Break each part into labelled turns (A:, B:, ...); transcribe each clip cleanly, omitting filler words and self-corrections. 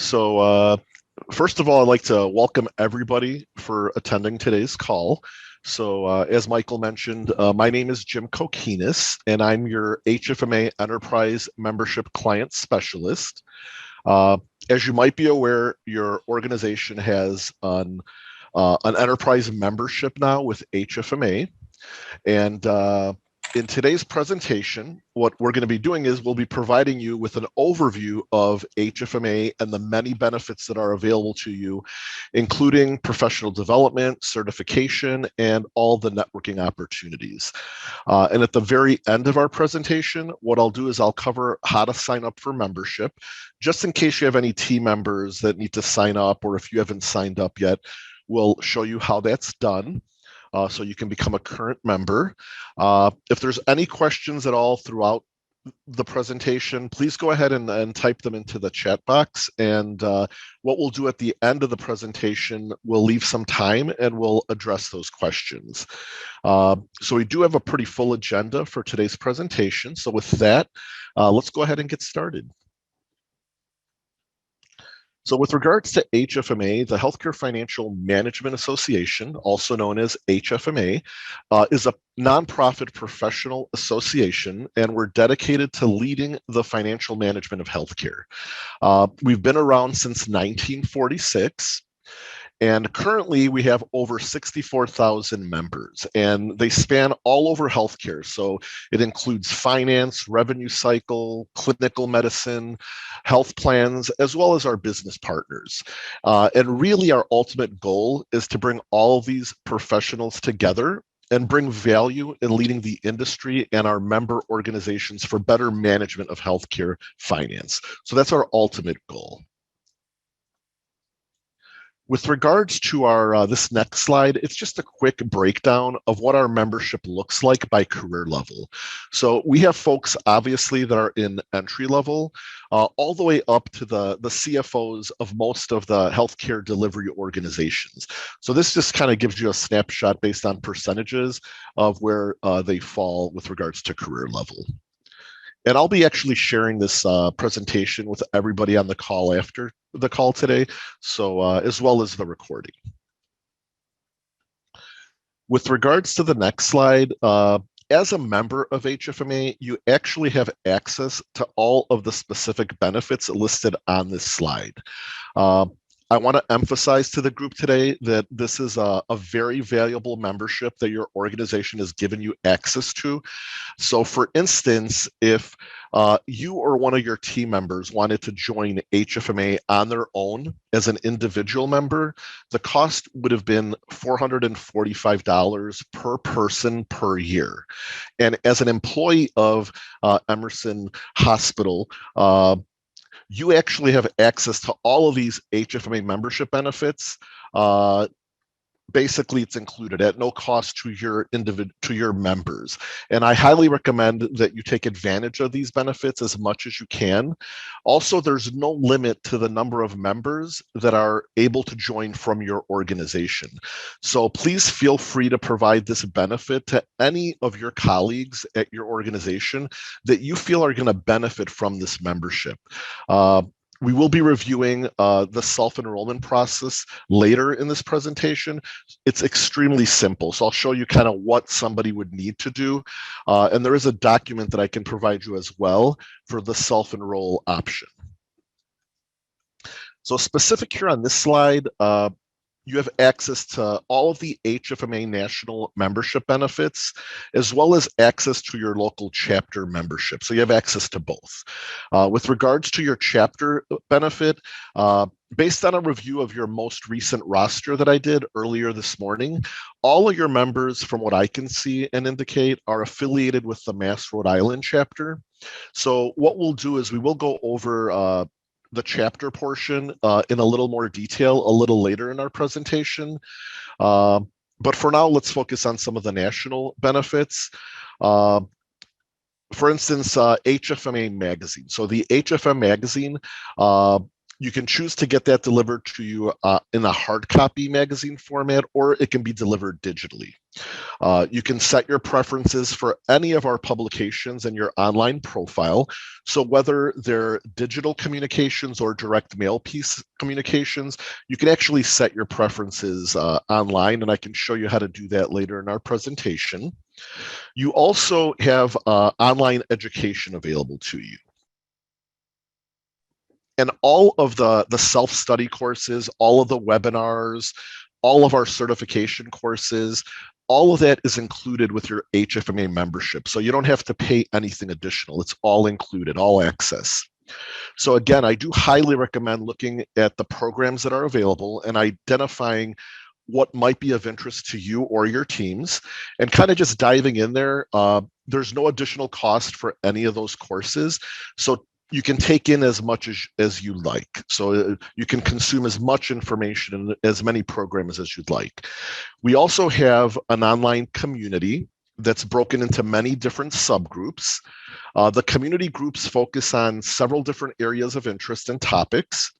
A: So, first of all, I'd like to welcome everybody for attending today's call. As Michael mentioned, my name is Jim Kokinis, and I'm your HFMA Enterprise Membership Client Specialist. Uh, as you might be aware, your organization has an enterprise membership now with HFMA. And in today's presentation, what we're going to be doing is we'll be providing you with an overview of HFMA and the many benefits that are available to you, including professional development, certification, and all the networking opportunities. And at the very end of our presentation, what I'll do is I'll cover how to sign up for membership, just in case you have any team members that need to sign up, or if you haven't signed up yet, we'll show you how that's done. So you can become a current member. If there's any questions at all throughout the presentation, please go ahead and type them into the chat box. And what we'll do at the end of the presentation, we'll leave some time and we'll address those questions. So we do have a pretty full agenda for today's presentation. So with that, let's go ahead and get started. So with regards to HFMA, the Healthcare Financial Management Association, also known as HFMA, is a nonprofit professional association, and we're dedicated to leading the financial management of healthcare. We've been around since 1946. And currently, we have over 64,000 members, and they span all over healthcare. So it includes finance, revenue cycle, clinical medicine, health plans, as well as our business partners. And really, our ultimate goal is to bring all of these professionals together and bring value in leading the industry and our member organizations for better management of healthcare finance. So that's our ultimate goal. With regards to our this next slide, it's just a quick breakdown of what our membership looks like by career level. So we have folks, obviously, that are in entry level, all the way up to the CFOs of most of the healthcare delivery organizations. So this just kind of gives you a snapshot based on percentages of where they fall with regards to career level. And I'll be actually sharing this presentation with everybody on the call after the call today, so as well as the recording. With regards to the next slide, as a member of HFMA, you actually have access to all of the specific benefits listed on this slide. I want to emphasize to the group today that this is a very valuable membership that your organization has given you access to. So for instance, if you or one of your team members wanted to join HFMA on their own as an individual member, the cost would have been $445 per person per year. And as an employee of Emerson Hospital, you actually have access to all of these HFMA membership benefits. Basically, it's included at no cost to your members. And I highly recommend that you take advantage of these benefits as much as you can. Also, there's no limit to the number of members that are able to join from your organization. So please feel free to provide this benefit to any of your colleagues at your organization that you feel are going to benefit from this membership. We will be reviewing the self-enrollment process later in this presentation. It's extremely simple. So I'll show you kind of what somebody would need to do. And there is a document that I can provide you as well for the self-enroll option. So specific here on this slide, you have access to all of the HFMA national membership benefits, as well as access to your local chapter membership. So you have access to both. With regards to your chapter benefit, based on a review of your most recent roster that I did earlier this morning, all of your members, from what I can see and indicate, are affiliated with the Mass Rhode Island chapter. So what we'll do is we will go over the chapter portion in a little more detail a little later in our presentation. But for now, let's focus on some of the national benefits. For instance, HFMA magazine. So the HFM magazine You can choose to get that delivered to you in a hard copy magazine format, or it can be delivered digitally. You can set your preferences for any of our publications in your online profile. So whether they're digital communications or direct mail piece communications, you can actually set your preferences online, and I can show you how to do that later in our presentation. You also have online education available to you. And all of the self-study courses, all of the webinars, all of our certification courses, all of that is included with your HFMA membership. So you don't have to pay anything additional. It's all included, all access. So again, I do highly recommend looking at the programs that are available and identifying what might be of interest to you or your teams, and kind of just diving in there. There's no additional cost for any of those courses. So you can take in as much as you like. So you can consume as much information and as many programs as you'd like. We also have an online community that's broken into many different subgroups. The community groups focus on several different areas of interest and topics.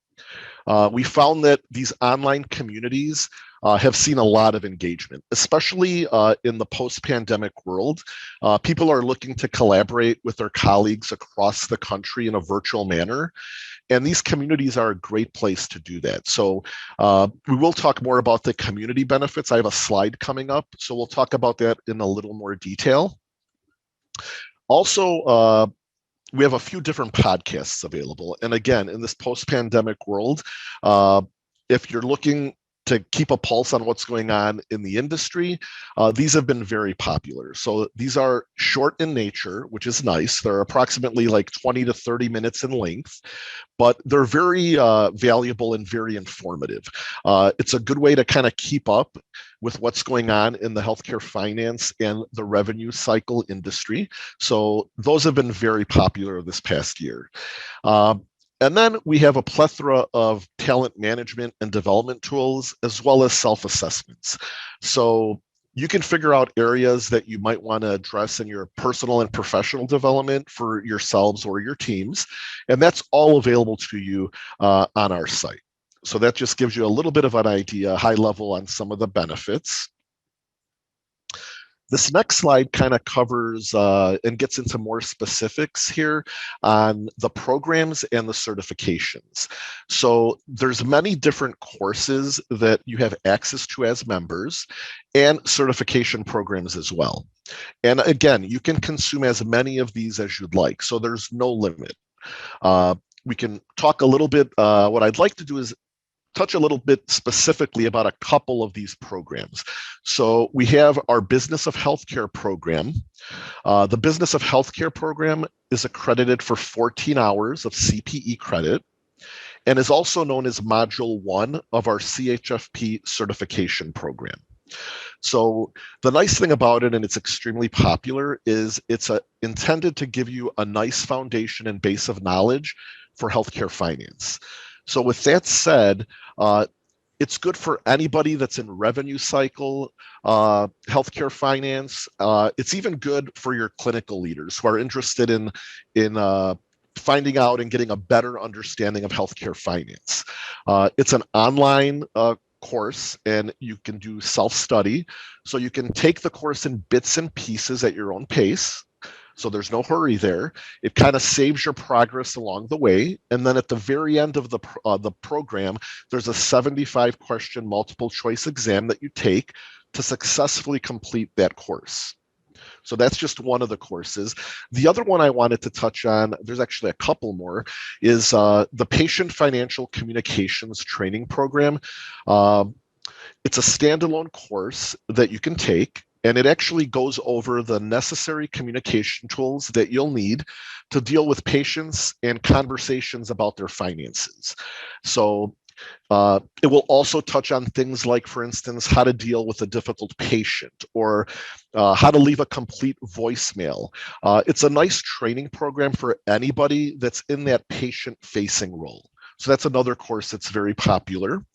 A: We found that these online communities have seen a lot of engagement, especially in the post-pandemic world. People are looking to collaborate with their colleagues across the country in a virtual manner, and these communities are a great place to do that. So we will talk more about the community benefits. I have a slide coming up, so we'll talk about that in a little more detail. Also, we have a few different podcasts available. And again, in this post-pandemic world, if you're looking to keep a pulse on what's going on in the industry, these have been very popular. So these are short in nature, which is nice. They're approximately like 20 to 30 minutes in length, but they're very valuable and very informative. It's a good way to kind of keep up with what's going on in the healthcare finance and the revenue cycle industry. So those have been very popular this past year. And then we have a plethora of talent management and development tools, as well as self-assessments. So you can figure out areas that you might want to address in your personal and professional development for yourselves or your teams. And that's all available to you on our site. So that just gives you a little bit of an idea, high level, on some of the benefits. This next slide kind of covers and gets into more specifics here on the programs and the certifications. So there's many different courses that you have access to as members, and certification programs as well. And again, you can consume as many of these as you'd like, so there's no limit. We can talk a little bit, what I'd like to do is touch a little bit specifically about a couple of these programs. So we have our Business of Healthcare program. The Business of Healthcare program is accredited for 14 hours of CPE credit and is also known as Module 1 of our CHFP certification program. So the nice thing about it, and it's extremely popular, is it's intended to give you a nice foundation and base of knowledge for healthcare finance. So with that said, it's good for anybody that's in revenue cycle, healthcare finance. It's even good for your clinical leaders who are interested in finding out and getting a better understanding of healthcare finance. It's an online course, and you can do self-study. So you can take the course in bits and pieces at your own pace. So there's no hurry there. It kind of saves your progress along the way. And then at the very end of the program, there's a 75-question multiple choice exam that you take to successfully complete that course. So that's just one of the courses. The other one I wanted to touch on, there's actually a couple more, is the Patient Financial Communications Training Program. It's a standalone course that you can take, and it actually goes over the necessary communication tools that you'll need to deal with patients and conversations about their finances. So it will also touch on things like, for instance, how to deal with a difficult patient, or how to leave a complete voicemail. It's a nice training program for anybody that's in that patient-facing role. So that's another course that's very popular.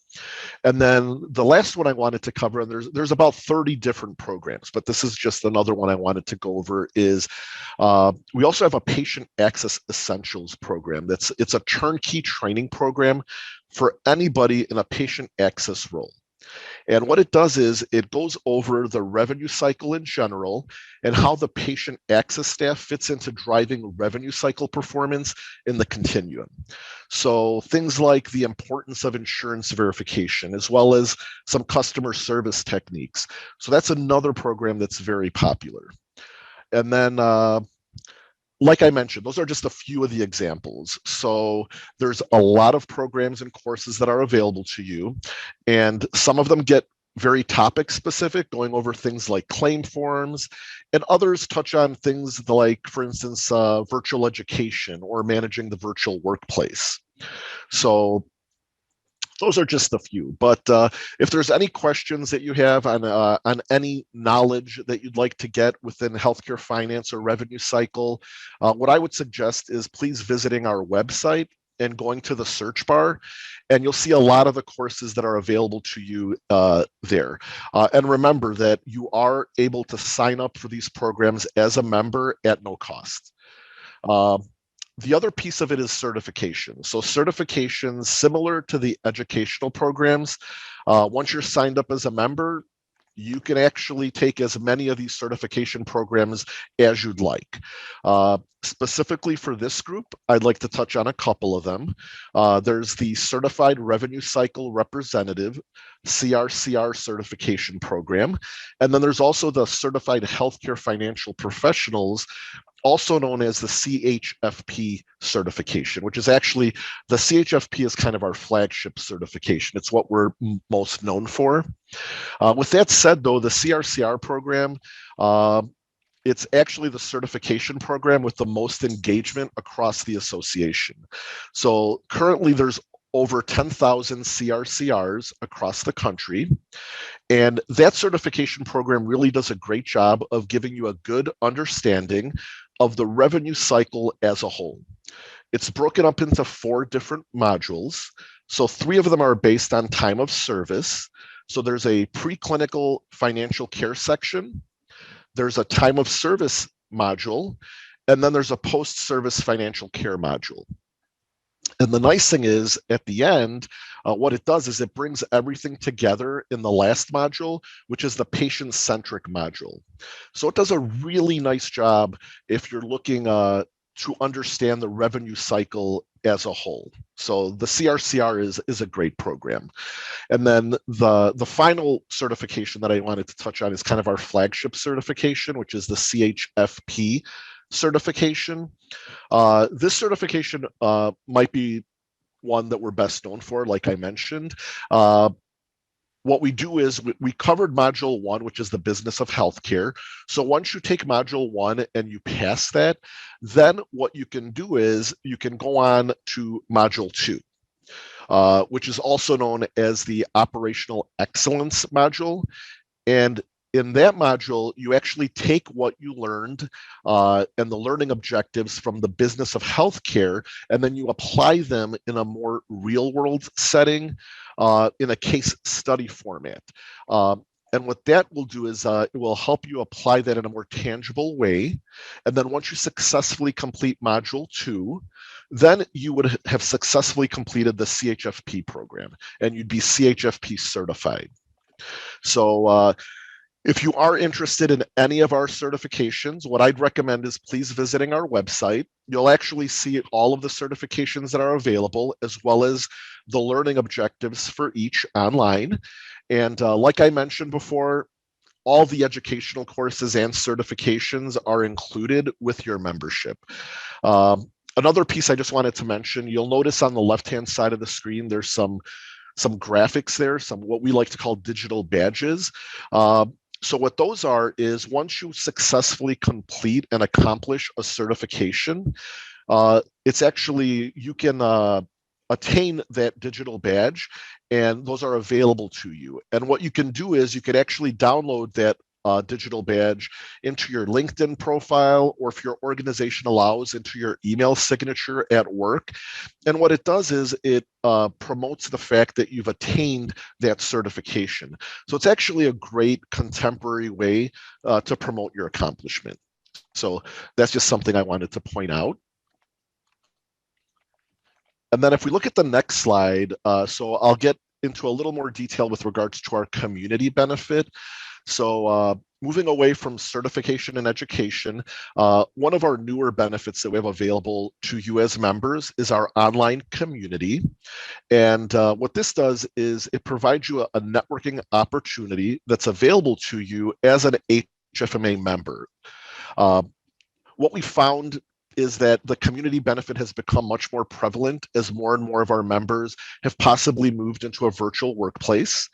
A: And then the last one I wanted to cover, and there's about 30 different programs, but this is just another one I wanted to go over, is we also have a patient access essentials program. It's a turnkey training program for anybody in a patient access role. And what it does is it goes over the revenue cycle in general and how the patient access staff fits into driving revenue cycle performance in the continuum. So things like the importance of insurance verification, as well as some customer service techniques. So that's another program that's very popular. And then like I mentioned, those are just a few of the examples. So there's a lot of programs and courses that are available to you, and some of them get very topic specific, going over things like claim forms, and others touch on things like, for instance, virtual education or managing the virtual workplace. So those are just a few. But if there's any questions that you have on any knowledge that you'd like to get within healthcare finance or revenue cycle, what I would suggest is please visiting our website and going to the search bar, and you'll see a lot of the courses that are available to you there. And remember that you are able to sign up for these programs as a member at no cost. The other piece of it is certification. So certifications, similar to the educational programs, once you're signed up as a member, you can actually take as many of these certification programs as you'd like. Specifically for this group, I'd like to touch on a couple of them. There's the Certified Revenue Cycle Representative, CRCR certification program. And then there's also the Certified Healthcare Financial Professionals, also known as the CHFP certification, which is actually, the CHFP is kind of our flagship certification. It's what we're most known for. With that said, though, the CRCR program, it's actually the certification program with the most engagement across the association. So currently there's over 10,000 CRCRs across the country. And that certification program really does a great job of giving you a good understanding of the revenue cycle as a whole. It's broken up into 4 different modules. So 3 of them are based on time of service. So there's a preclinical financial care section, there's a time of service module, and then there's a post-service financial care module. And the nice thing is, at the end, what it does is it brings everything together in the last module, which is the patient-centric module. So it does a really nice job if you're looking to understand the revenue cycle as a whole. So the CRCR is a great program. And then the final certification that I wanted to touch on is kind of our flagship certification, which is the CHFP certification. This certification might be one that we're best known for, like I mentioned. What we do is we covered module 1, which is the business of healthcare. So once you take module 1 and you pass that, then what you can do is you can go on to module 2, which is also known as the operational excellence module. And in that module, you actually take what you learned and the learning objectives from the business of healthcare, and then you apply them in a more real-world setting in a case study format. And what that will do is it will help you apply that in a more tangible way. And then once you successfully complete module 2, then you would have successfully completed the CHFP program, and you'd be CHFP certified. So if you are interested in any of our certifications, what I'd recommend is please visiting our website. You'll actually see all of the certifications that are available, as well as the learning objectives for each online. And like I mentioned before, all the educational courses and certifications are included with your membership. Another piece I just wanted to mention, you'll notice on the left-hand side of the screen, there's some graphics there, some what we like to call digital badges. So what those are is once you successfully complete and accomplish a certification, it's actually, you can attain that digital badge, and those are available to you. And what you can do is you could actually download that digital badge into your LinkedIn profile, or if your organization allows, into your email signature at work. And what it does is it promotes the fact that you've attained that certification. So it's actually a great contemporary way to promote your accomplishment. So that's just something I wanted to point out. And then if we look at the next slide, so I'll get into a little more detail with regards to our community benefit. So moving away from certification and education, one of our newer benefits that we have available to you as members is our online community. And what this does is it provides you a networking opportunity that's available to you as an HFMA member. What we found is that the community benefit has become much more prevalent as more and more of our members have possibly moved into a virtual workplace.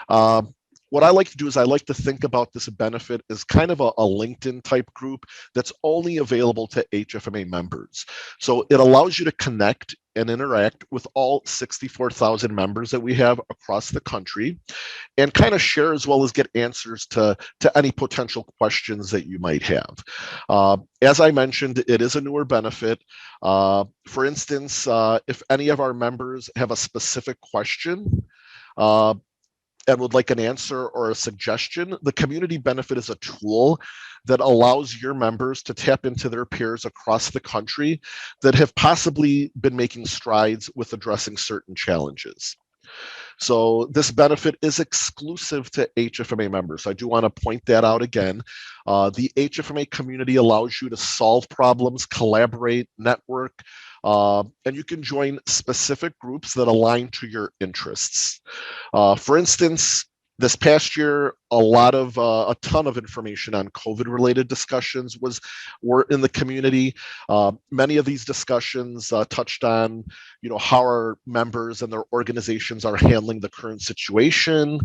A: What I like to do is I like to think about this benefit as kind of a LinkedIn type group that's only available to HFMA members. So it allows you to connect and interact with all 64,000 members that we have across the country, and kind of share as well as get answers to any potential questions that you might have. As I mentioned, it is a newer benefit. For instance, if any of our members have a specific question, and would like an answer or a suggestion, the community benefit is a tool that allows your members to tap into their peers across the country that have possibly been making strides with addressing certain challenges. So this benefit is exclusive to HFMA members. I do want to point that out again. The HFMA community allows you to solve problems, collaborate, network, and you can join specific groups that align to your interests. For instance, this past year, a ton of information on COVID-related discussions were in the community. Many of these discussions touched on, how our members and their organizations are handling the current situation.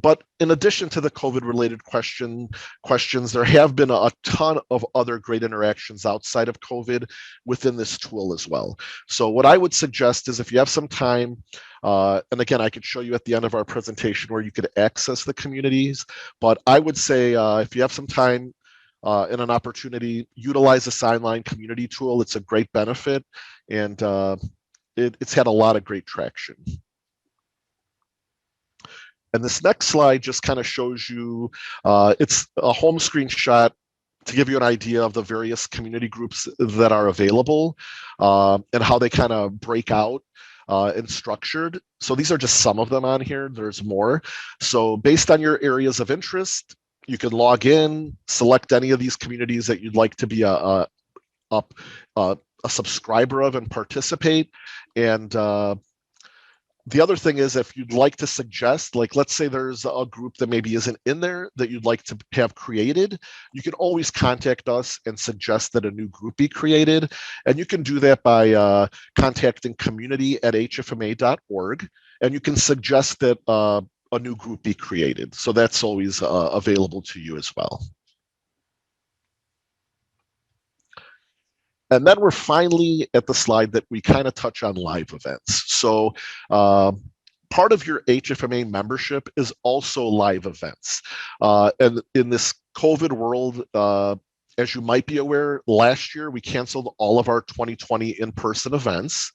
A: But in addition to the COVID-related questions, there have been a ton of other great interactions outside of COVID within this tool as well. So what I would suggest is, if you have some time, and again, I could show you at the end of our presentation where you could access the communities, but I would say if you have some time and an opportunity, utilize the Signline community tool. It's a great benefit, and it's had a lot of great traction. And this next slide just kind of shows you, it's a home screenshot to give you an idea of the various community groups that are available and how they kind of break out and structured. So these are just some of them on here. There's more. So based on your areas of interest, you can log in, select any of these communities that you'd like to be a subscriber of and participate. And the other thing is, if you'd like to suggest, like, let's say there's a group that maybe isn't in there that you'd like to have created, you can always contact us and suggest that a new group be created. And you can do that by contacting community@hfma.org, and you can suggest that a new group be created. So that's always available to you as well. And then we're finally at the slide that we kind of touch on live events. So part of your HFMA membership is also live events. And in this COVID world, as you might be aware, last year we canceled all of our 2020 in-person events.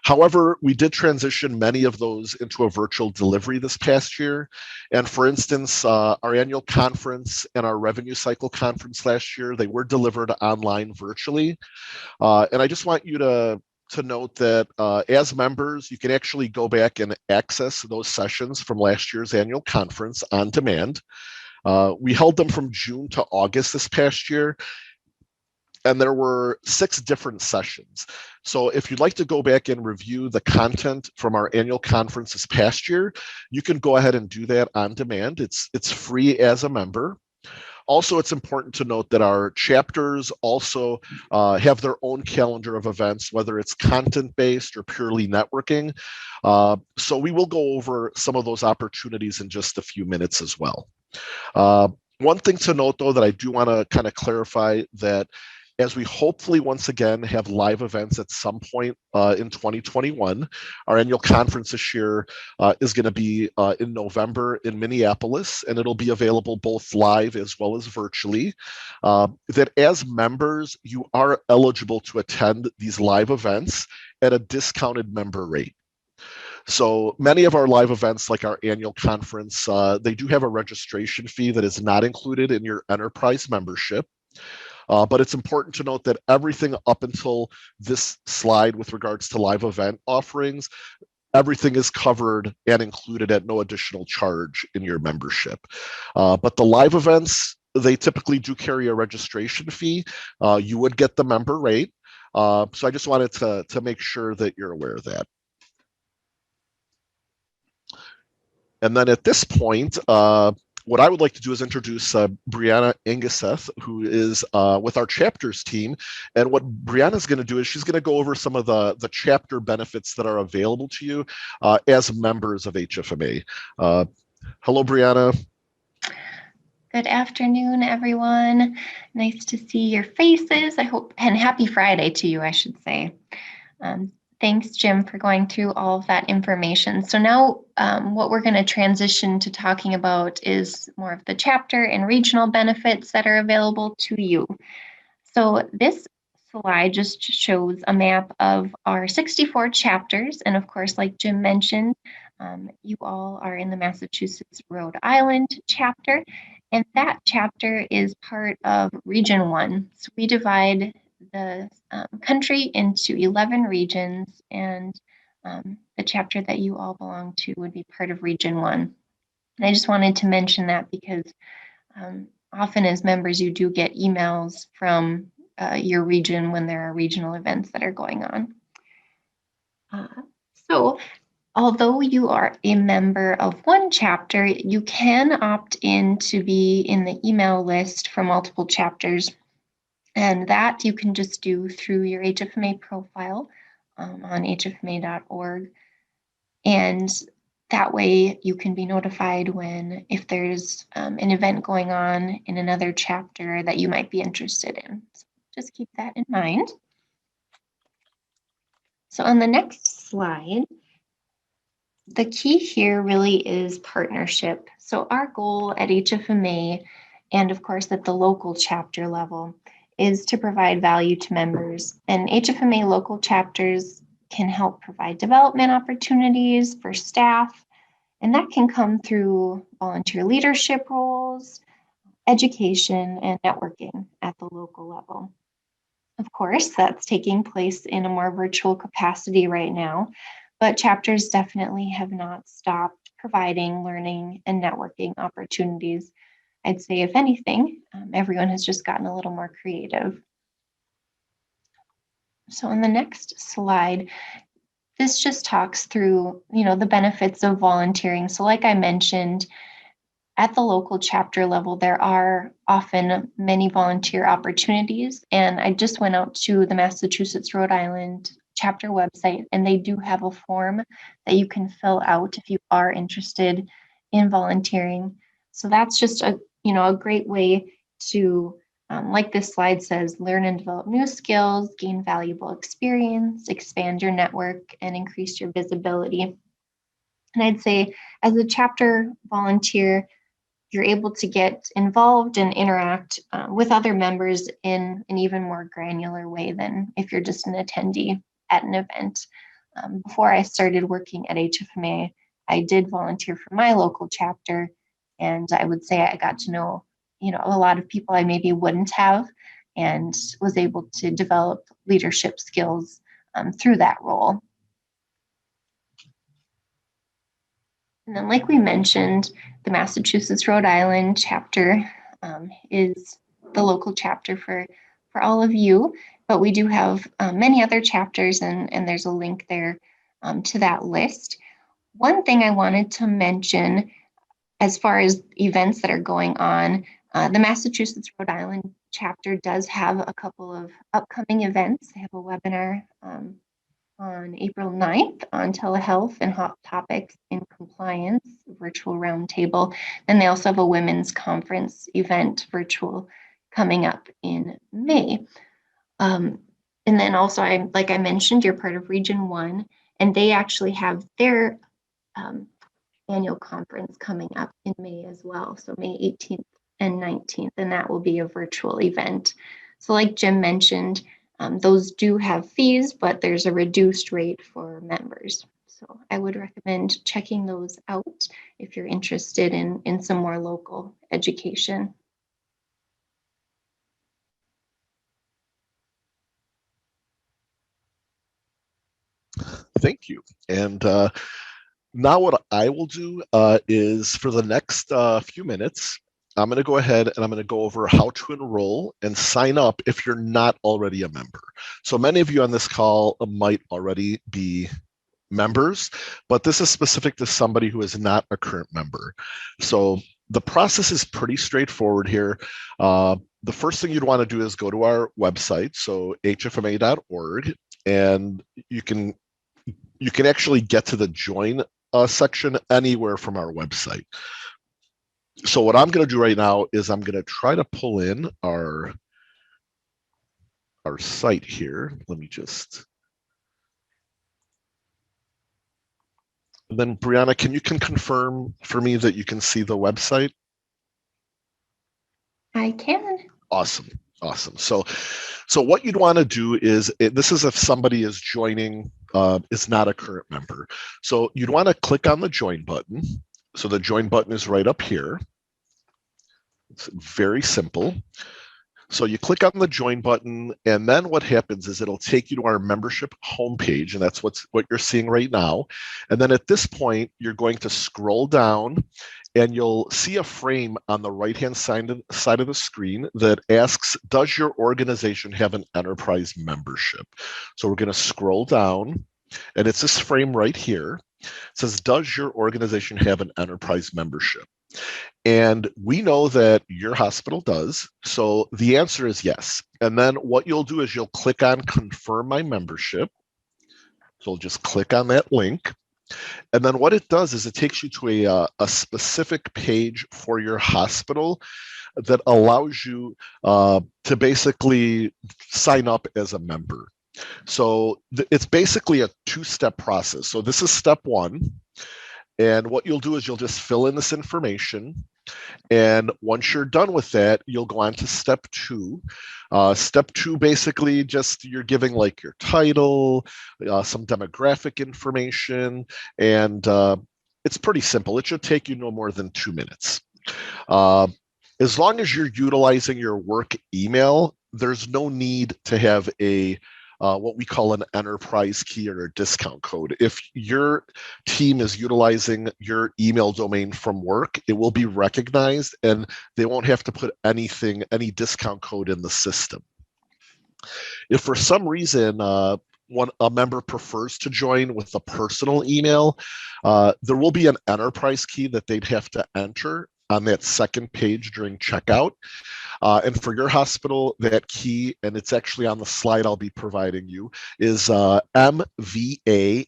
A: However, we did transition many of those into a virtual delivery this past year. And for instance, our annual conference and our revenue cycle conference last year, they were delivered online virtually. And I just want you to note that as members, you can actually go back and access those sessions from last year's annual conference on demand. We held them from June to August this past year, and there were 6 different sessions. So if you'd like to go back and review the content from our annual conference this past year, you can go ahead and do that on demand. It's free as a member. Also, it's important to note that our chapters also have their own calendar of events, whether it's content-based or purely networking. So we will go over some of those opportunities in just a few minutes as well. One thing to note, though, that I do want to kind of clarify, that as we hopefully once again have live events at some point in 2021. Our annual conference this year is going to be in November in Minneapolis, and it'll be available both live as well as virtually. That as members, you are eligible to attend these live events at a discounted member rate. So many of our live events, like our annual conference, they do have a registration fee that is not included in your enterprise membership. But it's important to note that everything up until this slide with regards to live event offerings, everything is covered and included at no additional charge in your membership. But the live events, they typically do carry a registration fee. You would get the member rate. So I just wanted to make sure that you're aware of that. And then at this point, what I would like to do is introduce Brianna Ingeseth, who is with our chapters team. And what Brianna's going to do is she's going to go over some of the chapter benefits that are available to you as members of HFMA. Hello, Brianna.
B: Good afternoon, everyone. Nice to see your faces. I hope, and happy Friday to you, I should say. Thanks, Jim, for going through all of that information. So now what we're going to transition to talking about is more of the chapter and regional benefits that are available to you. So this slide just shows a map of our 64 chapters. And of course, like Jim mentioned, you all are in the Massachusetts Rhode Island chapter. And that chapter is part of Region 1. So we divide the country into 11 regions, and the chapter that you all belong to would be part of Region 1. And I just wanted to mention that because often as members, you do get emails from your region when there are regional events that are going on. So although you are a member of one chapter, you can opt in to be in the email list for multiple chapters. And that you can just do through your HFMA profile on hfma.org. And that way you can be notified if there's an event going on in another chapter that you might be interested in. So just keep that in mind. So on the next slide, the key here really is partnership. So our goal at HFMA, and of course at the local chapter level, is to provide value to members. And HFMA local chapters can help provide development opportunities for staff, and that can come through volunteer leadership roles, education, and networking at the local level. Of course, that's taking place in a more virtual capacity right now, but chapters definitely have not stopped providing learning and networking opportunities. I'd say, if anything, everyone has just gotten a little more creative. So on the next slide, this just talks through, the benefits of volunteering. So like I mentioned, at the local chapter level, there are often many volunteer opportunities. And I just went out to the Massachusetts Rhode Island chapter website, and they do have a form that you can fill out if you are interested in volunteering. So that's just a great way to, like this slide says, learn and develop new skills, gain valuable experience, expand your network, and increase your visibility. And I'd say as a chapter volunteer, you're able to get involved and interact with other members in an even more granular way than if you're just an attendee at an event. Before I started working at HFMA, I did volunteer for my local chapter, and I would say I got to know, a lot of people I maybe wouldn't have, and was able to develop leadership skills through that role. And then, like we mentioned, the Massachusetts Rhode Island chapter is the local chapter for all of you, but we do have many other chapters, and there's a link there to that list. One thing I wanted to mention as far as events that are going on, the Massachusetts Rhode Island chapter does have a couple of upcoming events. They have a webinar on April 9th on telehealth and hot topics in compliance, virtual roundtable. And they also have a women's conference event virtual coming up in May. And then also, like I mentioned, you're part of Region 1, and they actually have their annual conference coming up in May as well. So May 18th and 19th, and that will be a virtual event. So like Jim mentioned, those do have fees, but there's a reduced rate for members. So I would recommend checking those out if you're interested in some more local education.
A: Thank you. And now what I will do is for the next few minutes, I'm going to go ahead and I'm going to go over how to enroll and sign up if you're not already a member. So many of you on this call might already be members, but this is specific to somebody who is not a current member. So the process is pretty straightforward here. The first thing you'd want to do is go to our website, so hfma.org, and you can actually get to the join section anywhere from our website. So what I'm going to do right now is I'm going to try to pull in our site here. Let me just. And then Brianna, can confirm for me that you can see the website?
B: I can.
A: Awesome. Awesome. So what you'd want to do is, this is if somebody is joining, is not a current member. So you'd want to click on the join button. So the join button is right up here. It's very simple. So you click on the join button, and then what happens is it'll take you to our membership homepage, and that's what you're seeing right now. And then at this point, you're going to scroll down, and you'll see a frame on the right-hand side of the screen that asks, does your organization have an enterprise membership? So we're going to scroll down, and it's this frame right here. It says, does your organization have an enterprise membership? And we know that your hospital does. So the answer is yes. And then what you'll do is you'll click on confirm my membership. So you'll just click on that link. And then what it does is it takes you to a specific page for your hospital that allows you to basically sign up as a member. So it's basically a two-step process. So this is step one. And what you'll do is you'll just fill in this information. And once you're done with that, you'll go on to step two. Step two, basically just you're giving like your title, some demographic information, and it's pretty simple. It should take you no more than 2 minutes. As long as you're utilizing your work email, there's no need to have a what we call an enterprise key or a discount code. If your team is utilizing your email domain from work, it will be recognized and they won't have to put any discount code in the system. If for some reason a member prefers to join with a personal email, there will be an enterprise key that they'd have to enter on that second page during checkout. And for your hospital, that key, and it's actually on the slide I'll be providing you, is MVAEME.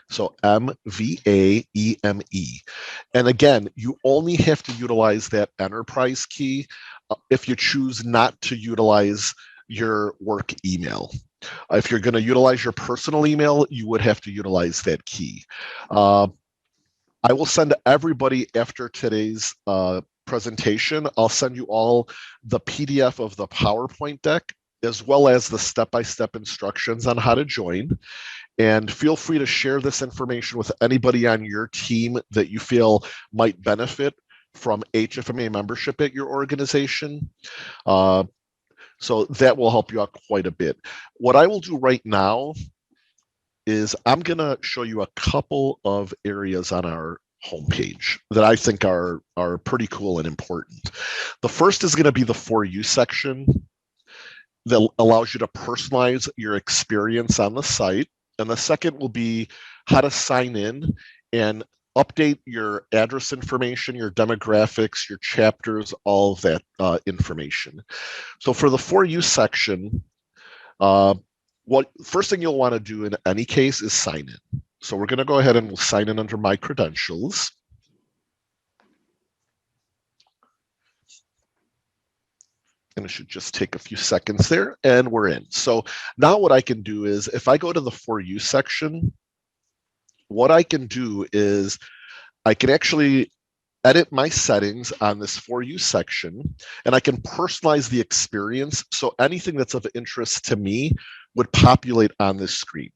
A: So MVAEME. And again, you only have to utilize that enterprise key if you choose not to utilize your work email. If you're going to utilize your personal email, you would have to utilize that key. I will send everybody after today's presentation, I'll send you all the PDF of the PowerPoint deck, as well as the step-by-step instructions on how to join. And feel free to share this information with anybody on your team that you feel might benefit from HFMA membership at your organization. So that will help you out quite a bit. What I will do right now is I'm going to show you a couple of areas on our homepage that I think are pretty cool and important. The first is going to be the For You section that allows you to personalize your experience on the site. And the second will be how to sign in and update your address information, your demographics, your chapters, all of that information. So for the For You section, what first thing you'll want to do in any case is sign in. So we're going to go ahead and we'll sign in under my credentials. And it should just take a few seconds there, and we're in. So now what I can do is, if I go to the For You section, what I can do is I can actually edit my settings on this For You section, and I can personalize the experience. So anything that's of interest to me would populate on this screen.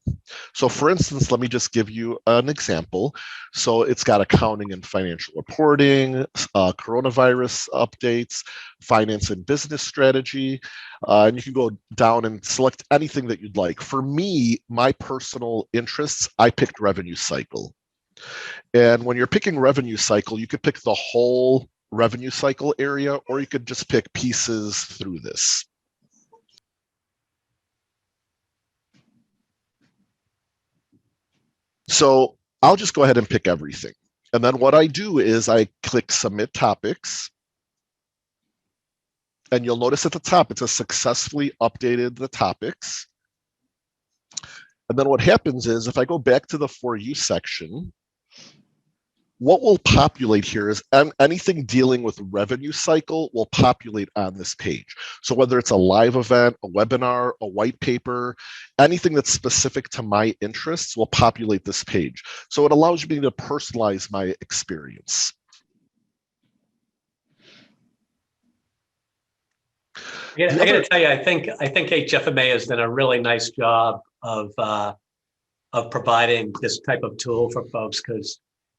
A: So for instance, let me just give you an example. So it's got accounting and financial reporting, coronavirus updates, finance and business strategy, and you can go down and select anything that you'd like. For me, my personal interests, I picked revenue cycle. And when you're picking revenue cycle, you could pick the whole revenue cycle area, or you could just pick pieces through this. So I'll just go ahead and pick everything. And then what I do is I click Submit Topics. And you'll notice at the top, it says successfully updated the topics. And then what happens is if I go back to the For You section, what will populate here is anything dealing with revenue cycle will populate on this page. So whether it's a live event, a webinar, a white paper, anything that's specific to my interests will populate this page. So it allows me to personalize my experience.
C: I got to tell you, I think HFMA has done a really nice job of providing this type of tool for folks, because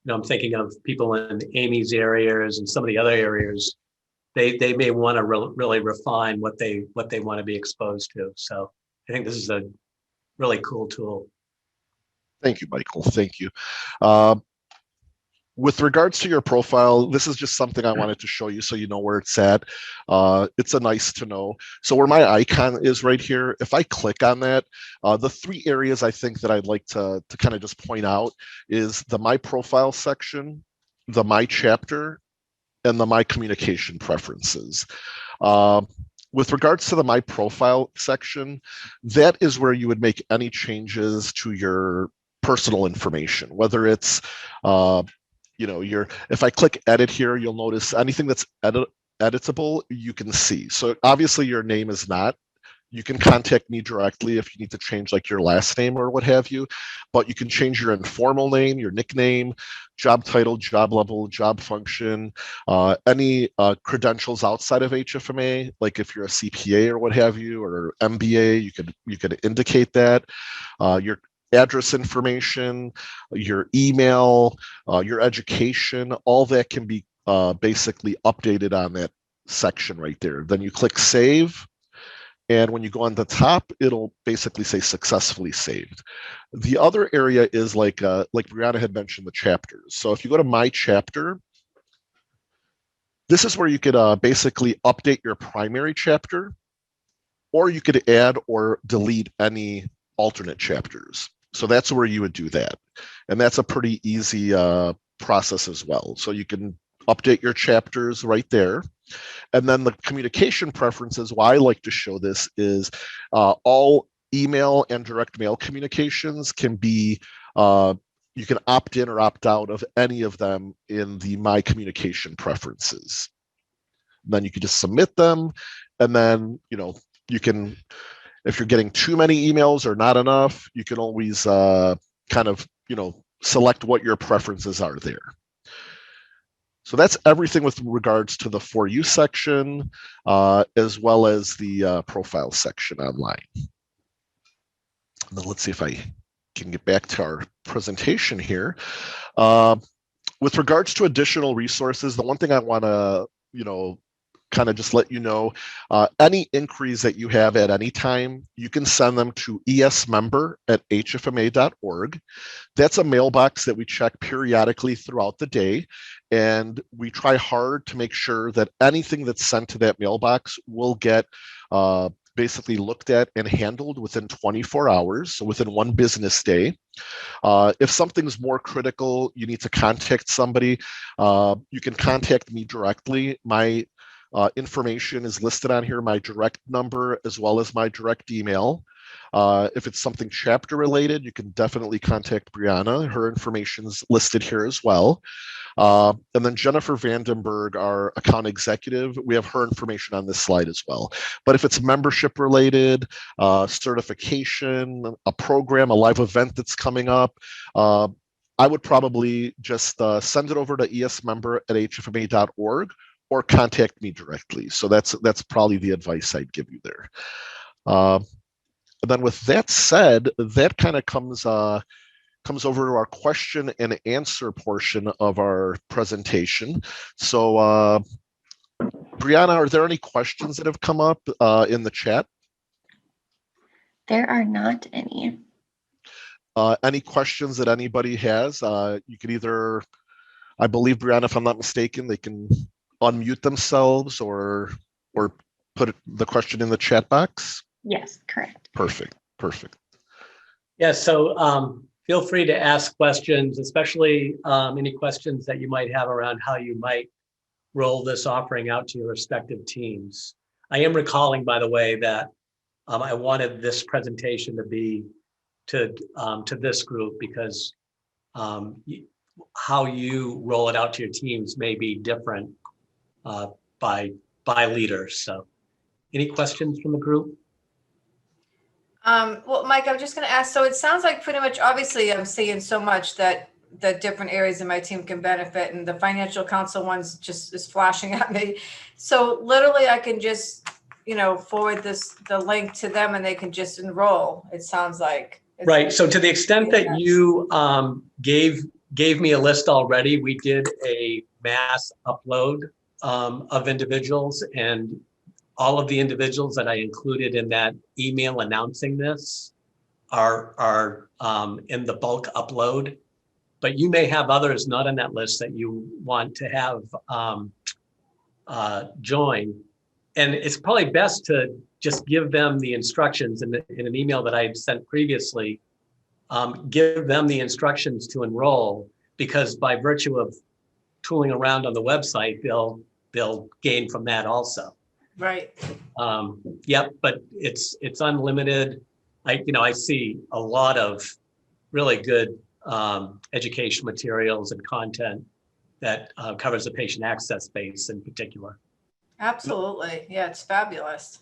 C: I'm thinking of people in Amy's areas and some of the other areas. They may want to really refine what they want to be exposed to. So I think this is a really cool tool.
A: Thank you, Michael. Thank you. With regards to your profile, this is just something I wanted to show you so you know where it's at. It's a nice to know. So where my icon is right here, if I click on that, the three areas I think that I'd like to kind of just point out is the My Profile section, the My Chapter, and the My Communication Preferences. With regards to the My Profile section, that is where you would make any changes to your personal information, whether it's if I click edit here, you'll notice anything that's editable, you can see. So obviously your name is not. You can contact me directly if you need to change like your last name or what have you, but you can change your informal name, your nickname, job title, job level, job function, any credentials outside of HFMA, like if you're a CPA or what have you, or MBA, you could indicate that. Your address information, your email, your education, all that can be basically updated on that section right there. Then you click Save, and when you go on the top, it'll basically say successfully saved. The other area is like Brianna had mentioned, the chapters. So if you go to My Chapter, this is where you could basically update your primary chapter, or you could add or delete any alternate chapters. So that's where you would do that. And that's a pretty easy process as well. So you can update your chapters right there. And then the communication preferences, why I like to show this is all email and direct mail communications can be, you can opt in or opt out of any of them in the My Communication Preferences. And then you can just submit them. And then, you can, if you're getting too many emails or not enough, you can always kind of, select what your preferences are there. So that's everything with regards to the For You section, as well as the profile section online. And then let's see if I can get back to our presentation here. With regards to additional resources, the one thing I want to, kind of just let you know, any inquiries that you have at any time, you can send them to esmember@hfma.org. That's a mailbox that we check periodically throughout the day, and we try hard to make sure that anything that's sent to that mailbox will get basically looked at and handled within 24 hours, so within one business day. If something's more critical, you need to contact somebody, you can contact me directly. My information is listed on here, my direct number as well as my direct email. If it's something chapter related, you can definitely contact Brianna. Her information's listed here as well. And then Jennifer Vandenberg, our account executive, we have her information on this slide as well. But if it's membership related, certification, a program, a live event that's coming up, I would probably just send it over to esmember@hfma.org or contact me directly. So that's probably the advice I'd give you there. And then with that said, that kind of comes over to our question and answer portion of our presentation. So Brianna, are there any questions that have come up in the chat?
B: There are not any.
A: Any questions that anybody has? You could either, I believe, Brianna, if I'm not mistaken, they can unmute themselves or put the question in the chat box.
B: Yes, correct.
A: Perfect.
C: Yeah, so feel free to ask questions, especially any questions that you might have around how you might roll this offering out to your respective teams. I am recalling, by the way, that I wanted this presentation to be to this group because how you roll it out to your teams may be different by leaders. So any questions from the group?
D: Well, Mike, I'm just going to ask, so it sounds like pretty much, obviously, I'm seeing so much that the different areas of my team can benefit, and the financial council one's just is flashing at me. So literally I can just, forward the link to them and they can just enroll, it sounds like.
C: Right. So to the extent that you gave me a list already, we did a mass upload of individuals, and all of the individuals that I included in that email announcing this are in the bulk upload, but you may have others not on that list that you want to have join. And it's probably best to just give them the instructions in an email that I had sent previously, give them the instructions to enroll, because by virtue of tooling around on the website, they'll gain from that also.
D: Right.
C: Yep, but it's unlimited. I see a lot of really good education materials and content that covers the patient access space in particular.
D: Absolutely. Yeah, it's fabulous.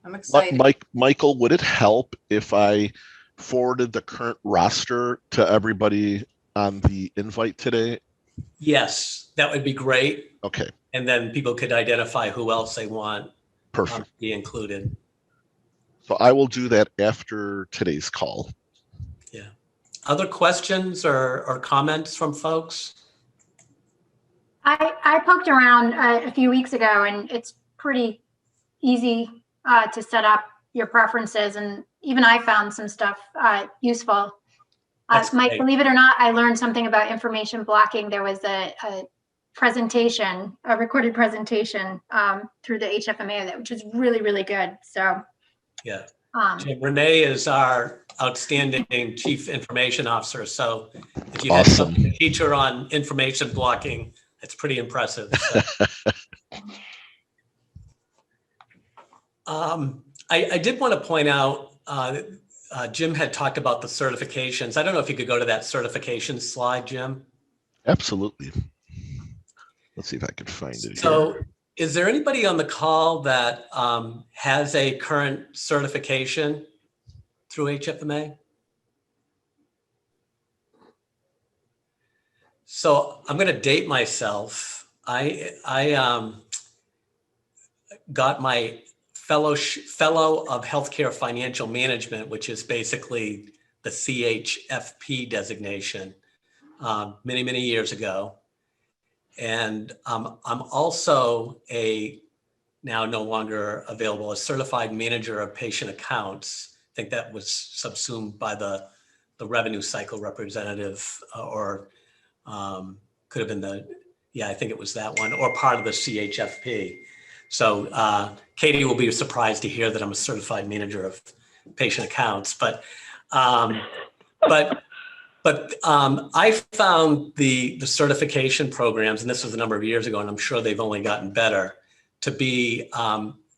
D: I'm excited.
A: Michael, would it help if I forwarded the current roster to everybody on the invite today?
C: Yes, that would be great.
A: Okay.
C: And then people could identify who else they want
A: Perfect.
C: to be included.
A: So I will do that after today's call.
C: Yeah. Other questions or comments from folks?
E: I poked around a few weeks ago, and it's pretty easy to set up your preferences, and even I found some stuff useful. Mike, believe it or not, I learned something about information blocking. There was a presentation, a recorded presentation through the HFMA, which is really, really good. So
C: yeah. Renee is our outstanding Chief Information Officer. So if you had something to teach her on information blocking, it's pretty impressive. So. I did want to point out, Jim had talked about the certifications. I don't know if you could go to that certification slide, Jim.
A: Absolutely. Let's see if I can find it.
C: So is there anybody on the call that has a current certification through HFMA? So I'm going to date myself. I got my Fellow of Healthcare Financial Management, which is basically the CHFP designation, many, many years ago. And I'm also now no longer available, a certified manager of patient accounts. I think that was subsumed by the revenue cycle representative, or could have been I think it was that one, or part of the CHFP. So Katie will be surprised to hear that I'm a certified manager of patient accounts, but I found the certification programs, and this was a number of years ago, and I'm sure they've only gotten better, to be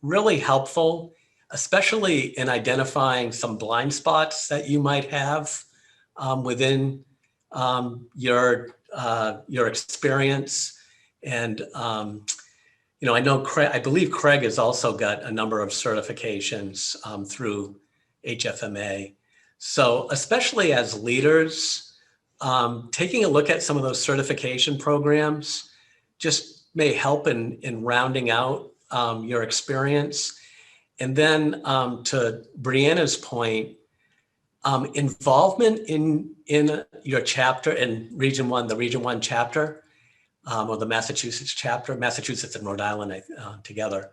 C: really helpful. especially in identifying some blind spots that you might have within your experience. And I know Craig, I believe Craig has also got a number of certifications through HFMA. So especially as leaders, taking a look at some of those certification programs just may help in rounding out your experience. And then to Brianna's point, involvement in your chapter in Region 1, the Region 1 chapter, or the Massachusetts chapter, Massachusetts and Rhode Island together,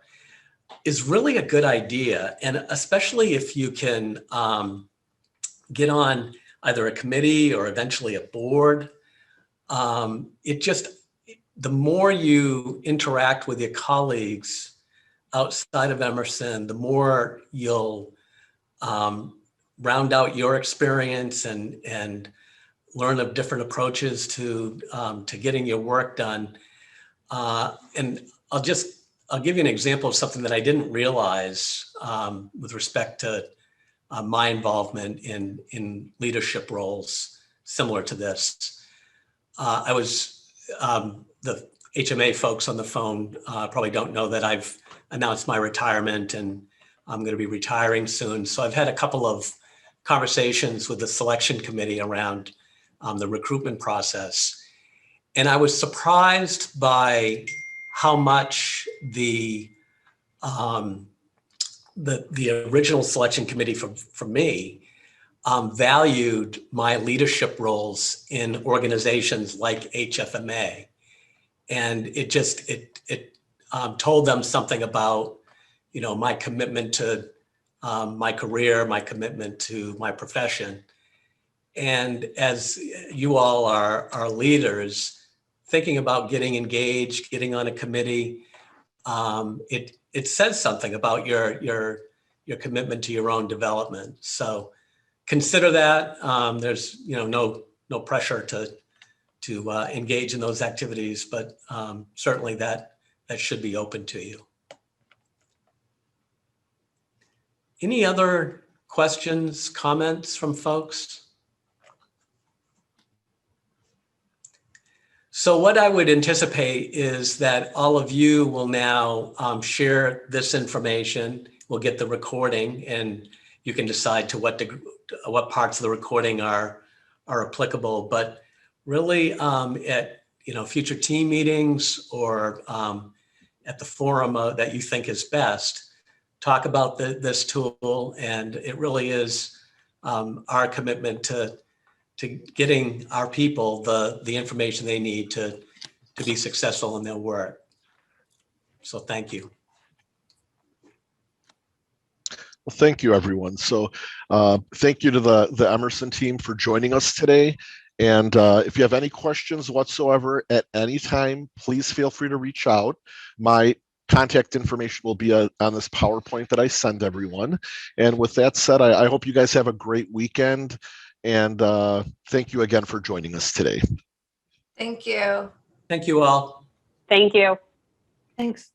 C: is really a good idea. And especially if you can get on either a committee or eventually a board, the more you interact with your colleagues outside of Emerson, the more you'll round out your experience and learn of different approaches to getting your work done. And I'll give you an example of something that I didn't realize with respect to my involvement in leadership roles similar to this. I was, the HMA folks on the phone probably don't know that I've announced my retirement and I'm going to be retiring soon. So I've had a couple of conversations with the selection committee around the recruitment process. And I was surprised by how much the original selection committee for me valued my leadership roles in organizations like HFMA. And it told them something about, my commitment to my career, my commitment to my profession. And as you all are leaders, thinking about getting engaged, getting on a committee, it says something about your commitment to your own development. So consider that. There's no pressure to engage in those activities, but certainly that should be open to you. Any other questions, comments from folks? So what I would anticipate is that all of you will now share this information. We'll get the recording, and you can decide to what parts of the recording are applicable. But really, at future team meetings or at the forum that you think is best, talk about this tool. And it really is our commitment to getting our people the information they need to be successful in their work. So thank you.
A: Well, thank you, everyone. So thank you to the Emerson team for joining us today. And if you have any questions whatsoever at any time, please feel free to reach out. My contact information will be on this PowerPoint that I send everyone. And with that said, I hope you guys have a great weekend. And thank you again for joining us today.
D: Thank you.
C: Thank you all.
F: Thank you.
G: Thanks.